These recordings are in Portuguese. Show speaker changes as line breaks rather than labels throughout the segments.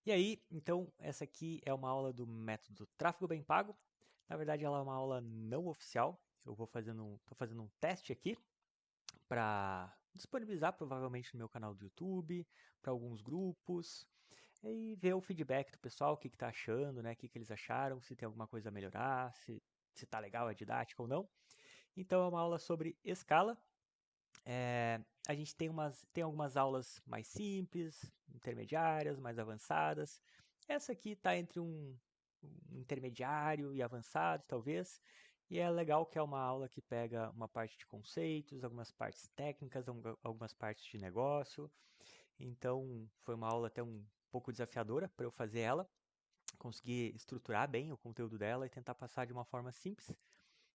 E aí, então, essa aqui é uma aula do método Tráfego Bem Pago. Na verdade, ela é uma aula não oficial. Eu tô fazendo um teste aqui para disponibilizar provavelmente no meu canal do YouTube, para alguns grupos, e ver o feedback do pessoal, o que está achando, né? O que eles acharam, se tem alguma coisa a melhorar, se tá legal a didática ou não. Então, é uma aula sobre escala. A gente tem algumas aulas mais simples, intermediárias, mais avançadas. Essa aqui está entre um intermediário e avançado, talvez. E é legal que é uma aula que pega uma parte de conceitos, algumas partes técnicas, algumas partes de negócio. Então, foi uma aula até um pouco desafiadora para eu fazer ela, conseguir estruturar bem o conteúdo dela e tentar passar de uma forma simples.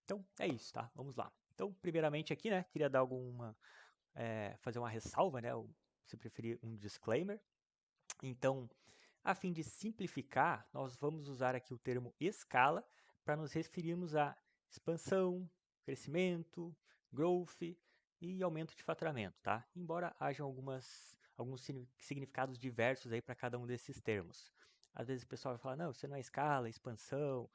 Então, é isso, tá? Vamos lá. Então, primeiramente aqui, né, queria dar fazer uma ressalva, né, ou se preferir um disclaimer. Então, a fim de simplificar, nós vamos usar aqui o termo escala para nos referirmos a expansão, crescimento, growth e aumento de faturamento, tá? Embora hajam alguns significados diversos aí para cada um desses termos. Às vezes o pessoal vai falar, não, isso não é escala, expansão,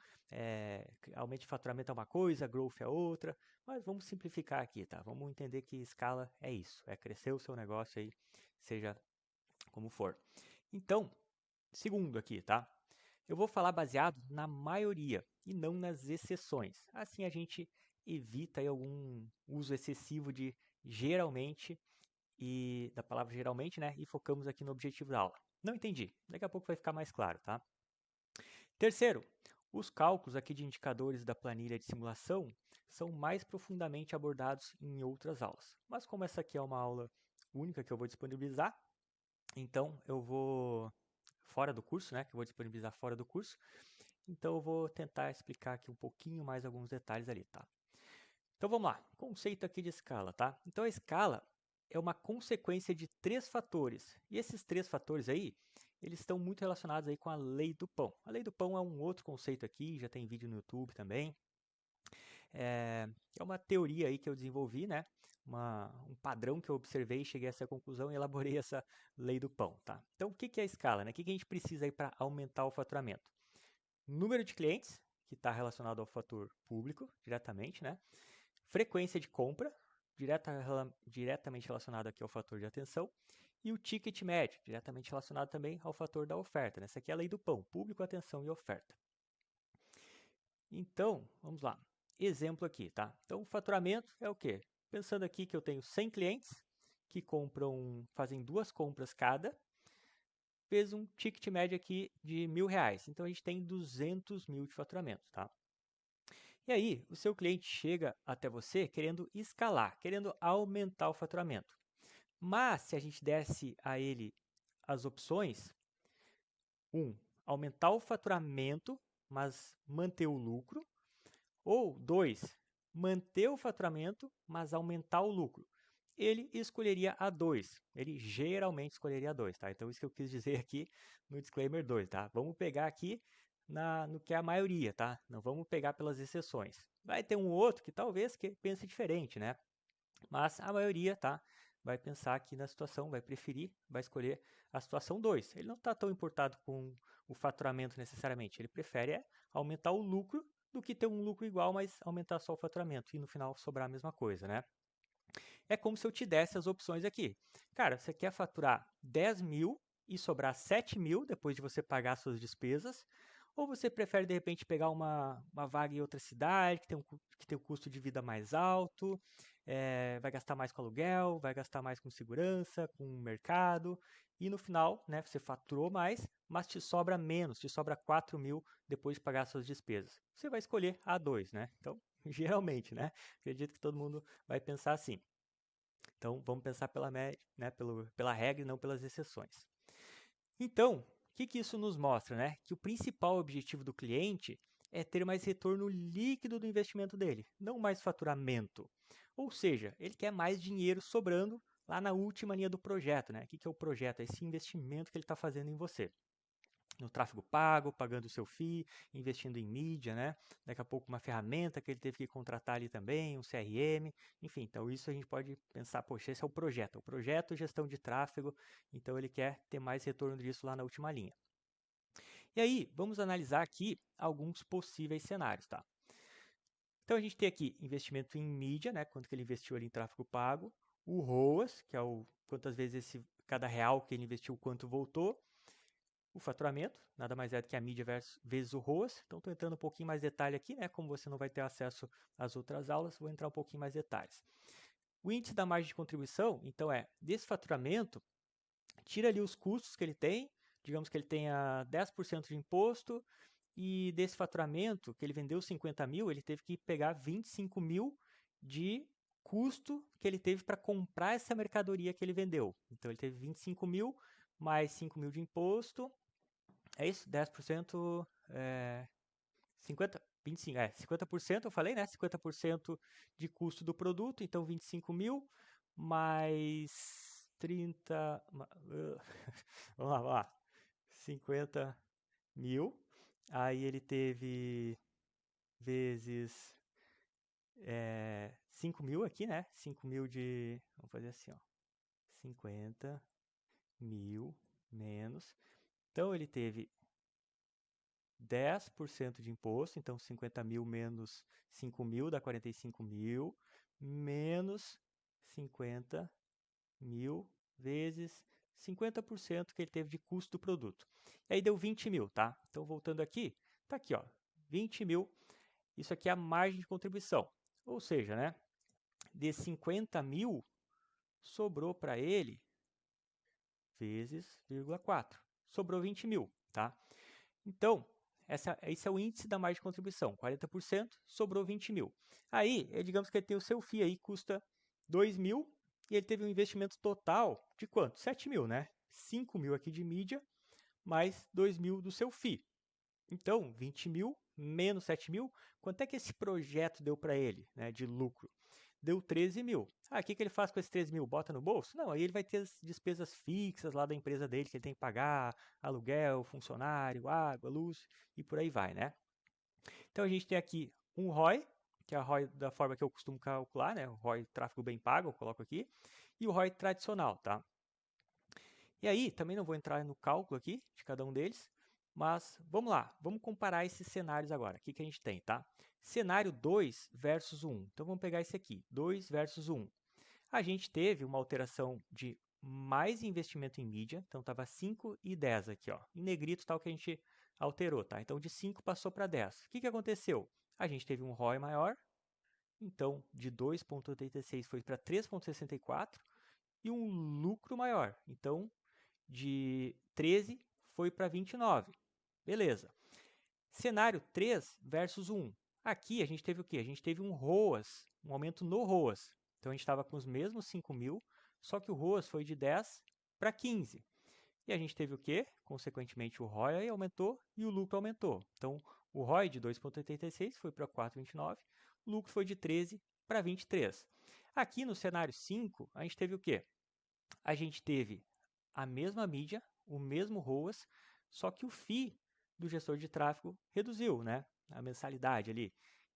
aumento de faturamento é uma coisa, growth é outra, mas vamos simplificar aqui, tá? Vamos entender que escala é isso, é crescer o seu negócio aí, seja como for. Então, segundo aqui, tá? Eu vou falar baseado na maioria e não nas exceções. Assim a gente evita aí algum uso excessivo de geralmente e da palavra geralmente, né? E focamos aqui no objetivo da aula. Não entendi. Daqui a pouco vai ficar mais claro, tá? Terceiro, os cálculos aqui de indicadores da planilha de simulação são mais profundamente abordados em outras aulas. Mas como essa aqui é uma aula única que eu vou disponibilizar, então eu vou fora do curso, né, que eu vou disponibilizar fora do curso. Então eu vou tentar explicar aqui um pouquinho mais alguns detalhes ali, tá? Então vamos lá, conceito aqui de escala, tá? Então a escala é uma consequência de três fatores. E esses três fatores aí, eles estão muito relacionados aí com a lei do pão. A lei do pão é um outro conceito aqui, já tem vídeo no YouTube também. É uma teoria aí que eu desenvolvi, né? Um padrão que eu observei, cheguei a essa conclusão e elaborei essa lei do pão, tá? Então o que é a escala, né? O que a gente precisa aí para aumentar o faturamento? Número de clientes, que está relacionado ao fator público diretamente, né? Frequência de compra, diretamente relacionado aqui ao fator de atenção, e o ticket médio, diretamente relacionado também ao fator da oferta. Né? Essa aqui é a lei do pão, público, atenção e oferta. Então, vamos lá. Exemplo aqui, tá? Então, o faturamento é o quê? Pensando aqui que eu tenho 100 clientes que fazem duas compras cada, fez um ticket médio aqui de R$ 1.000. Então, a gente tem 200 mil de faturamento, tá? E aí, o seu cliente chega até você querendo escalar, querendo aumentar o faturamento. Mas, se a gente desse a ele as opções, aumentar o faturamento, mas manter o lucro, ou dois, manter o faturamento, mas aumentar o lucro. Ele escolheria a 2. Ele geralmente escolheria a 2, tá? Então, isso que eu quis dizer aqui no disclaimer 2, tá? Vamos pegar aqui no que é a maioria, tá? Não vamos pegar pelas exceções. Vai ter um outro que talvez que pense diferente, né? Mas a maioria, tá? Vai pensar aqui na situação, vai preferir, vai escolher a situação 2. Ele não está tão importado com o faturamento necessariamente. Ele prefere aumentar o lucro do que ter um lucro igual, mas aumentar só o faturamento e no final sobrar a mesma coisa, né? É como se eu te desse as opções aqui. Cara, você quer faturar 10 mil e sobrar 7 mil depois de você pagar suas despesas? Ou você prefere, de repente, pegar uma vaga em outra cidade, que tem um custo de vida mais alto, vai gastar mais com aluguel, vai gastar mais com segurança, com mercado, e no final, né, você faturou mais, mas te sobra menos, te sobra 4 mil depois de pagar suas despesas. Você vai escolher a 2, né? Então, geralmente, né? Acredito que todo mundo vai pensar assim. Então, vamos pensar pela média, né, pela regra e não pelas exceções. Então, o que isso nos mostra? Né? Que o principal objetivo do cliente é ter mais retorno líquido do investimento dele, não mais faturamento. Ou seja, ele quer mais dinheiro sobrando lá na última linha do projeto. Né? O que é o projeto? É esse investimento que ele está fazendo em você no tráfego pago, pagando o seu FII, investindo em mídia, né? Daqui a pouco uma ferramenta que ele teve que contratar ali também, um CRM, enfim, então isso a gente pode pensar, poxa, esse é o projeto, gestão de tráfego, então ele quer ter mais retorno disso lá na última linha. E aí, vamos analisar aqui alguns possíveis cenários, tá? Então, a gente tem aqui investimento em mídia, né? Quanto que ele investiu ali em tráfego pago. O ROAS, que é o quantas vezes cada real que ele investiu, quanto voltou. O faturamento, nada mais é do que a mídia vezes o ROAS. Então, estou entrando um pouquinho mais detalhe aqui, né? Como você não vai ter acesso às outras aulas, vou entrar um pouquinho mais detalhes. O índice da margem de contribuição, então, desse faturamento, tira ali os custos que ele tem, digamos que ele tenha 10% de imposto, e desse faturamento, que ele vendeu 50 mil, ele teve que pegar 25 mil de custo que ele teve para comprar essa mercadoria que ele vendeu. Então, ele teve 25 mil mais 5 mil de imposto. É isso? 10%, 50, 25, 50% eu falei, né? 50% de custo do produto, então 25 mil mais 30. Vamos lá. 50 mil. Aí ele teve vezes 5 mil aqui, né? 5 mil de. Vamos fazer assim, ó. 50 mil menos. Então ele teve 10% de imposto, então 50 mil menos 5 mil dá 45 mil, menos 50 mil vezes 50% que ele teve de custo do produto. E aí deu 20 mil, tá? Então, voltando aqui, tá aqui, ó, 20 mil, isso aqui é a margem de contribuição. Ou seja, né, de 50 mil, sobrou para ele vezes 0,4. Sobrou 20 mil, tá? Então, esse é o índice da margem de contribuição, 40%, sobrou 20 mil. Aí, digamos que ele tem o seu FII aí, custa 2 mil, e ele teve um investimento total de quanto? 7 mil, né? 5 mil aqui de mídia, mais 2 mil do seu FII. Então, 20 mil menos 7 mil, quanto é que esse projeto deu para ele, né, de lucro? Deu 13 mil. O que ele faz com esses 13 mil? Bota no bolso? Não, aí ele vai ter as despesas fixas lá da empresa dele, que ele tem que pagar, aluguel, funcionário, água, luz, e por aí vai, né? Então, a gente tem aqui um ROI, que é a ROI da forma que eu costumo calcular, né? O ROI tráfego bem pago, eu coloco aqui, e o ROI tradicional, tá? E aí, também não vou entrar no cálculo aqui de cada um deles, mas vamos lá, vamos comparar esses cenários agora. O que a gente tem, tá? Cenário 2 versus 1. Então, vamos pegar esse aqui, 2 versus 1. A gente teve uma alteração de mais investimento em mídia, então estava 5 e 10 aqui, ó. Em negrito tal que a gente alterou, tá? Então, de 5 passou para 10. O que aconteceu? A gente teve um ROI maior, então de 2,86 foi para 3,64 e um lucro maior. Então, de 13 foi para 29. Beleza. Cenário 3 versus 1. Aqui a gente teve o quê? A gente teve um ROAS, um aumento no ROAS. Então a gente estava com os mesmos 5 mil, só que o ROAS foi de 10 para 15. E a gente teve o quê? Consequentemente, o ROI aumentou e o lucro aumentou. Então, o ROI de 2,86 foi para 4,29, o lucro foi de 13 para 23. Aqui no cenário 5, a gente teve o quê? A gente teve a mesma mídia, o mesmo ROAS, só que o FII do gestor de tráfego reduziu, né? A mensalidade ali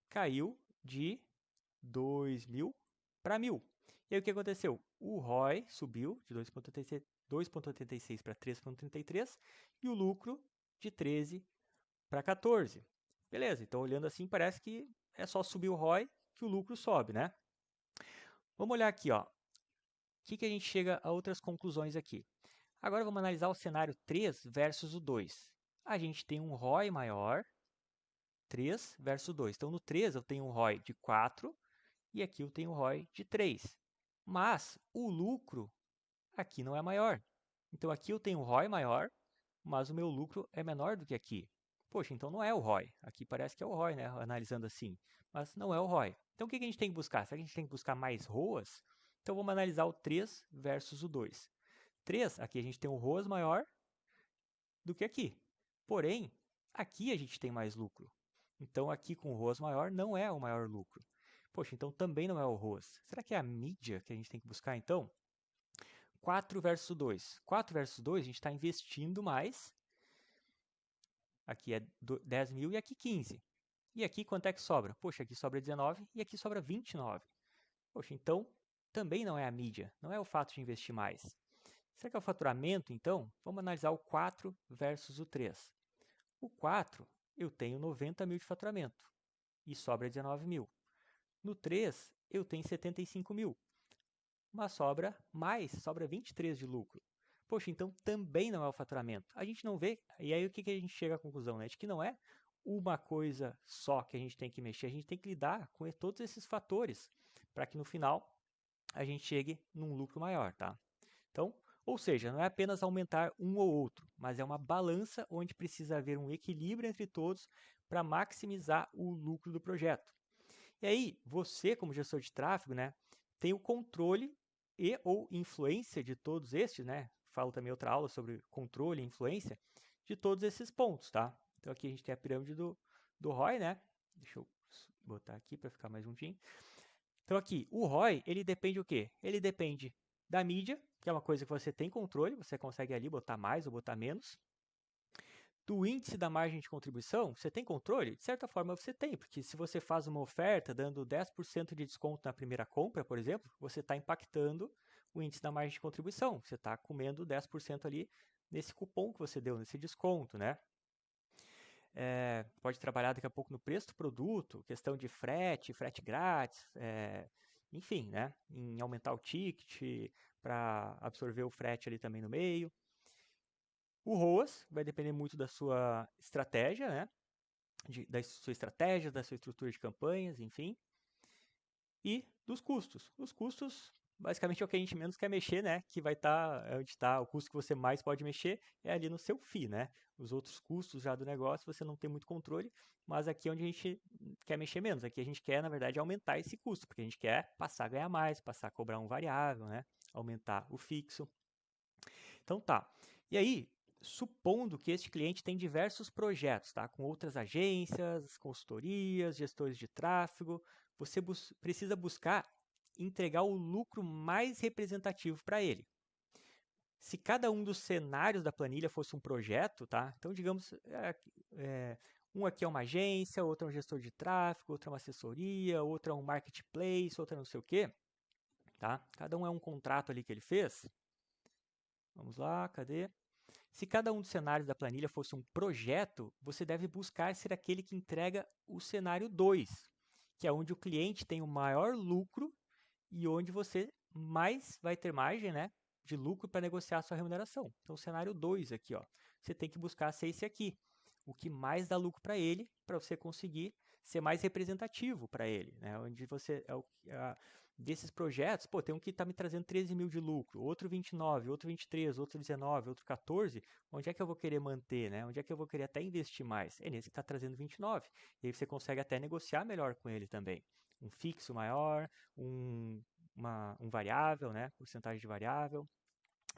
caiu de 2 mil para 1.000. E aí o que aconteceu? O ROI subiu de 2,86 para 3,33 e o lucro de 13 para 14. Beleza, então olhando assim parece que é só subir o ROI que o lucro sobe, né? Vamos olhar aqui, ó. O que a gente chega a outras conclusões aqui? Agora vamos analisar o cenário 3 versus o 2. A gente tem um ROI maior, 3 versus 2. Então, no 3 eu tenho um ROI de 4 e aqui eu tenho um ROI de 3. Mas o lucro aqui não é maior. Então, aqui eu tenho um ROI maior, mas o meu lucro é menor do que aqui. Poxa, então não é o ROI. Aqui parece que é o ROI, né? Analisando assim. Mas não é o ROI. Então, o que a gente tem que buscar? Será que a gente tem que buscar mais ROAS? Então, vamos analisar o 3 versus o 2. 3, aqui a gente tem um ROAS maior do que aqui. Porém, aqui a gente tem mais lucro. Então, aqui com o ROAS maior não é o maior lucro. Poxa, então também não é o ROAS. Será que é a mídia que a gente tem que buscar, então? 4 versus 2. 4 versus 2, a gente está investindo mais. Aqui é 10 mil e aqui 15. E aqui quanto é que sobra? Poxa, aqui sobra 19 e aqui sobra 29. Poxa, então também não é a mídia, não é o fato de investir mais. Será que é o faturamento, então? Vamos analisar o 4 versus o 3. O 4, eu tenho 90 mil de faturamento e sobra 19 mil. No 3, eu tenho 75 mil, mas sobra 23 de lucro. Poxa, então também não é o faturamento. A gente não vê, e aí o que a gente chega à conclusão, né? De que não é uma coisa só que a gente tem que mexer, a gente tem que lidar com todos esses fatores para que no final a gente chegue num lucro maior, tá? Então, ou seja, não é apenas aumentar um ou outro, mas é uma balança onde precisa haver um equilíbrio entre todos para maximizar o lucro do projeto. E aí, você, como gestor de tráfego, né, tem o controle e ou influência de todos estes, né? Falo também outra aula sobre controle e influência de todos esses pontos, tá? Então aqui a gente tem a pirâmide do ROI, né? Deixa eu botar aqui para ficar mais juntinho. Então aqui, o ROI, ele depende do quê? Ele depende da mídia, que é uma coisa que você tem controle, você consegue ali botar mais ou botar menos. Do índice da margem de contribuição, você tem controle? De certa forma você tem, porque se você faz uma oferta dando 10% de desconto na primeira compra, por exemplo, você está impactando o índice da margem de contribuição. Você está comendo 10% ali nesse cupom que você deu, nesse desconto, né? Pode trabalhar daqui a pouco no preço do produto, questão de frete grátis, enfim, né? Em aumentar o ticket para absorver o frete ali também no meio. O ROAS vai depender muito da sua estratégia, né? Da sua estratégia, da sua estrutura de campanhas, enfim. E dos custos. Os custos, basicamente, é o que a gente menos quer mexer, né? Que vai estar onde está o custo que você mais pode mexer é ali no seu FII, né? Os outros custos já do negócio você não tem muito controle, mas aqui é onde a gente quer mexer menos. Aqui a gente quer, na verdade, aumentar esse custo, porque a gente quer passar a ganhar mais, passar a cobrar um variável, né? Aumentar o fixo. Então tá. E aí, supondo que este cliente tem diversos projetos, tá? Com outras agências, consultorias, gestores de tráfego, você precisa buscar entregar o lucro mais representativo para ele. Se cada um dos cenários da planilha fosse um projeto, tá? Então, digamos, um aqui é uma agência, outro é um gestor de tráfego, outro é uma assessoria, outro é um marketplace, outro é não sei o quê, tá? Cada um é um contrato ali que ele fez. Vamos lá, cadê? Se cada um dos cenários da planilha fosse um projeto, você deve buscar ser aquele que entrega o cenário 2, que é onde o cliente tem o maior lucro e onde você mais vai ter margem, né, de lucro para negociar a sua remuneração. Então, o cenário 2 aqui, ó, você tem que buscar ser esse aqui, o que mais dá lucro para ele, para você conseguir ser mais representativo para ele, né, onde você desses projetos, pô, tem um que está me trazendo 13 mil de lucro, outro 29, outro 23, outro 19, outro 14, onde é que eu vou querer manter, né? Onde é que eu vou querer até investir mais? É nesse que está trazendo 29. E aí você consegue até negociar melhor com ele também. Um fixo maior, um variável, né? Porcentagem de variável.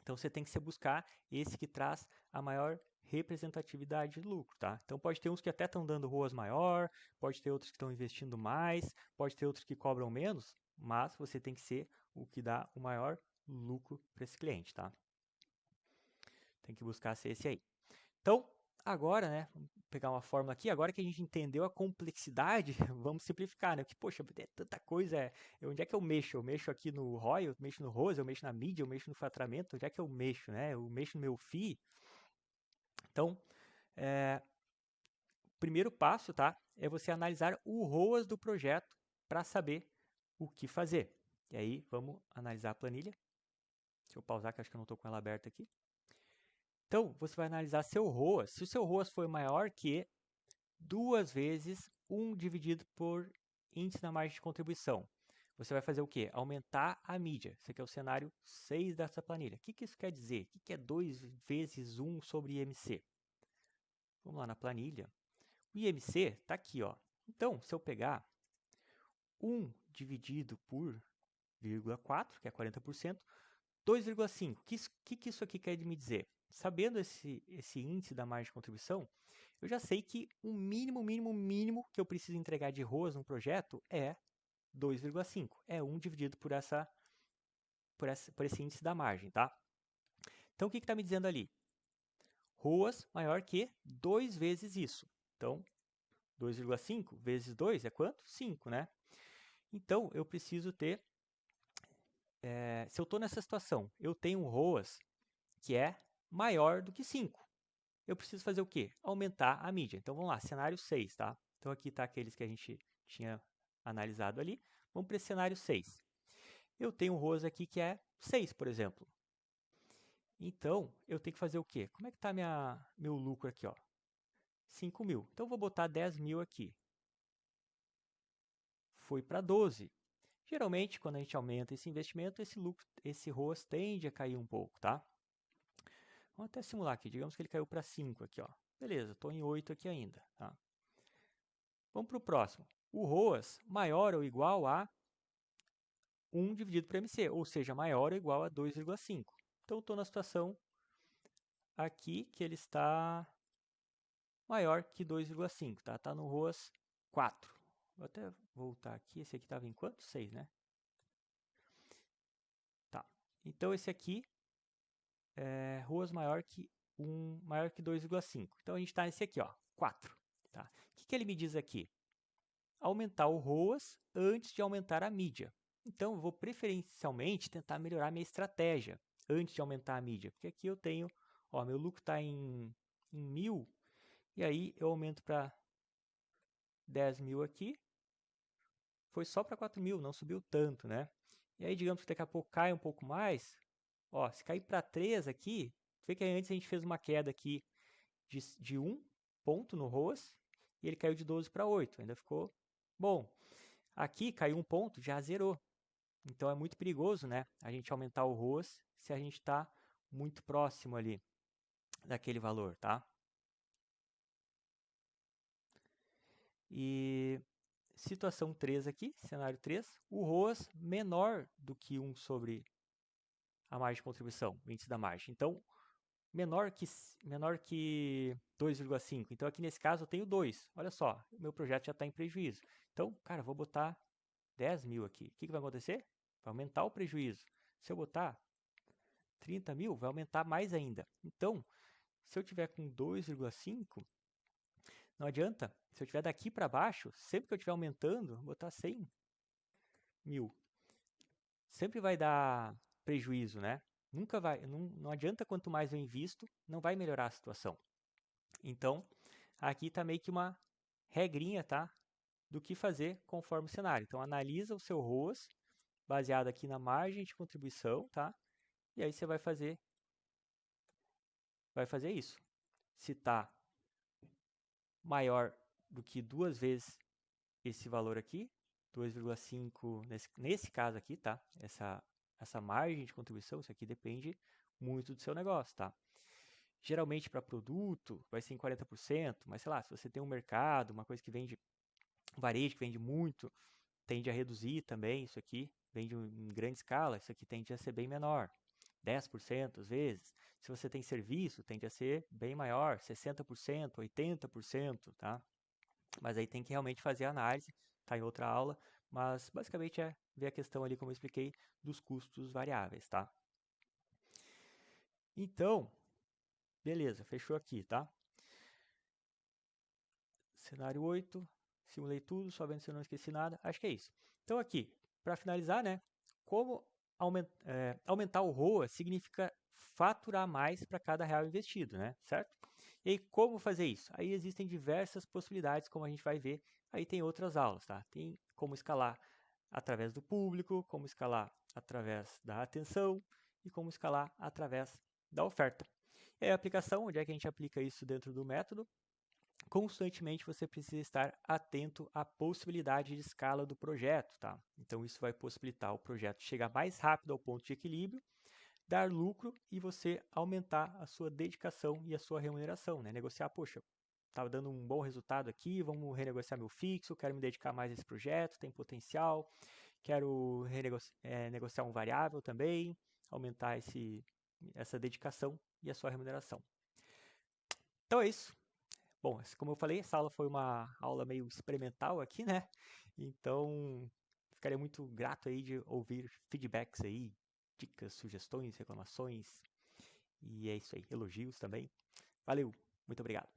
Então você tem que se buscar esse que traz a maior representatividade de lucro, tá? Então pode ter uns que até estão dando ROAS maior, pode ter outros que estão investindo mais, pode ter outros que cobram menos, mas você tem que ser o que dá o maior lucro para esse cliente, tá? Tem que buscar ser esse aí. Então, agora, né, vamos pegar uma fórmula aqui, agora que a gente entendeu a complexidade, vamos simplificar, né? Porque, poxa, é tanta coisa, onde é que eu mexo? Eu mexo aqui no ROI, eu mexo no ROAS, eu mexo na mídia, eu mexo no faturamento, onde é que eu mexo, né? Eu mexo no meu FII. Então, o primeiro passo, tá, é você analisar o ROAS do projeto para saber o que fazer. E aí, vamos analisar a planilha. Deixa eu pausar, que acho que eu não estou com ela aberta aqui. Então, você vai analisar seu ROAS. Se o seu ROAS for maior que 2 vezes 1 dividido por índice na margem de contribuição, você vai fazer o quê? Aumentar a mídia. Esse aqui é o cenário 6 dessa planilha. O que isso quer dizer? O que é 2 vezes 1 sobre IMC? Vamos lá na planilha. O IMC está aqui, ó. Então, se eu pegar 1 dividido por 0,4, que é 40%, 2,5. O que isso aqui quer me dizer? Sabendo esse índice da margem de contribuição, eu já sei que o mínimo que eu preciso entregar de ROAS no projeto é 2,5. É 1 dividido por esse índice da margem, tá? Então, o que está me dizendo ali? ROAS maior que 2 vezes isso. Então, 2,5 vezes 2 é quanto? 5, né? Então, eu preciso ter... se eu estou nessa situação, eu tenho um ROAS que é maior do que 5. eu preciso fazer o quê? Aumentar a mídia. Então vamos lá, cenário 6, tá? Então aqui está aqueles que a gente tinha analisado ali. Vamos para esse cenário 6. Eu tenho um ROAS aqui que é 6, por exemplo. Então, eu tenho que fazer o quê? Como é que está meu lucro aqui, ó? 5 mil. Então, eu vou botar 10 mil aqui. Foi para 12. Geralmente, quando a gente aumenta esse investimento, esse lucro, esse ROAS tende a cair um pouco, tá? Vamos até simular aqui. Digamos que ele caiu para 5 aqui, ó. Beleza, estou em 8 aqui ainda, tá? Vamos para o próximo. O ROAS maior ou igual a 1 dividido por MC, ou seja, maior ou igual a 2,5. Então, estou na situação aqui que ele está maior que 2,5, tá? Está no ROAS 4. Vou até voltar aqui. Esse aqui estava em quanto? 6, né? Tá. Então, esse aqui é ROAS maior que 2,5. Então, a gente está nesse aqui, ó, 4. Tá? O que ele me diz aqui? Aumentar o ROAS antes de aumentar a mídia. Então, eu vou preferencialmente tentar melhorar minha estratégia antes de aumentar a mídia. Porque aqui eu tenho, ó, meu lucro está em 1.000, e aí eu aumento para 10 mil aqui. Foi só para 4 mil, não subiu tanto, né? E aí, digamos que daqui a pouco cai um pouco mais. Ó, se cair para 3 aqui, vê que antes a gente fez uma queda aqui de 1 ponto no ROAS, e ele caiu de 12 para 8, ainda ficou bom. Aqui caiu um ponto, já zerou. Então é muito perigoso, né? A gente aumentar o ROAS se a gente está muito próximo ali daquele valor, tá? E situação 3 aqui, cenário 3, o ROAS menor do que 1 sobre a margem de contribuição, o índice da margem. Então, menor que 2,5. Então, aqui nesse caso eu tenho 2. Olha só, o meu projeto já está em prejuízo. Então, cara, eu vou botar 10 mil aqui. O que vai acontecer? Vai aumentar o prejuízo. Se eu botar 30 mil, vai aumentar mais ainda. Então, se eu tiver com 2,5, não adianta. Se eu tiver daqui para baixo, sempre que eu estiver aumentando, vou botar 100 mil. Sempre vai dar prejuízo, né? Nunca vai, não adianta quanto mais eu invisto, não vai melhorar a situação. Então, aqui está meio que uma regrinha, tá? Do que fazer conforme o cenário. Então, analisa o seu ROAS, baseado aqui na margem de contribuição, tá? E aí você vai fazer isso. Se está maior do que 2 vezes esse valor aqui, 2,5 nesse caso aqui, tá? Essa margem de contribuição, isso aqui depende muito do seu negócio, tá? Geralmente para produto vai ser em 40%, mas sei lá, se você tem um mercado, uma coisa que vende, varejo que vende muito, tende a reduzir também isso aqui, vende em grande escala, isso aqui tende a ser bem menor, 10% às vezes. Se você tem serviço, tende a ser bem maior, 60%, 80%, tá? Mas aí tem que realmente fazer a análise, tá em outra aula, mas basicamente é ver a questão ali, como eu expliquei, dos custos variáveis, tá? Então, beleza, fechou aqui, tá? Cenário 8, simulei tudo, só vendo se eu não esqueci nada, acho que é isso. Então aqui, para finalizar, né, como aumentar o ROA significa faturar mais para cada real investido, né, certo? E aí, como fazer isso? Aí existem diversas possibilidades, como a gente vai ver, aí tem outras aulas, tá? Tem como escalar através do público, como escalar através da atenção e como escalar através da oferta. E aí, a aplicação, onde é que a gente aplica isso dentro do método? Constantemente você precisa estar atento à possibilidade de escala do projeto, tá? Então isso vai possibilitar o projeto chegar mais rápido ao ponto de equilíbrio, dar lucro e você aumentar a sua dedicação e a sua remuneração, né? Negociar, poxa, estava dando um bom resultado aqui, vamos renegociar meu fixo, quero me dedicar mais a esse projeto, tem potencial, quero negociar um variável também, aumentar essa dedicação e a sua remuneração. Então é isso. Bom, como eu falei, essa aula foi uma aula meio experimental aqui, né? Então, ficaria muito grato aí de ouvir feedbacks aí, dicas, sugestões, reclamações. E é isso aí, elogios também. Valeu, muito obrigado.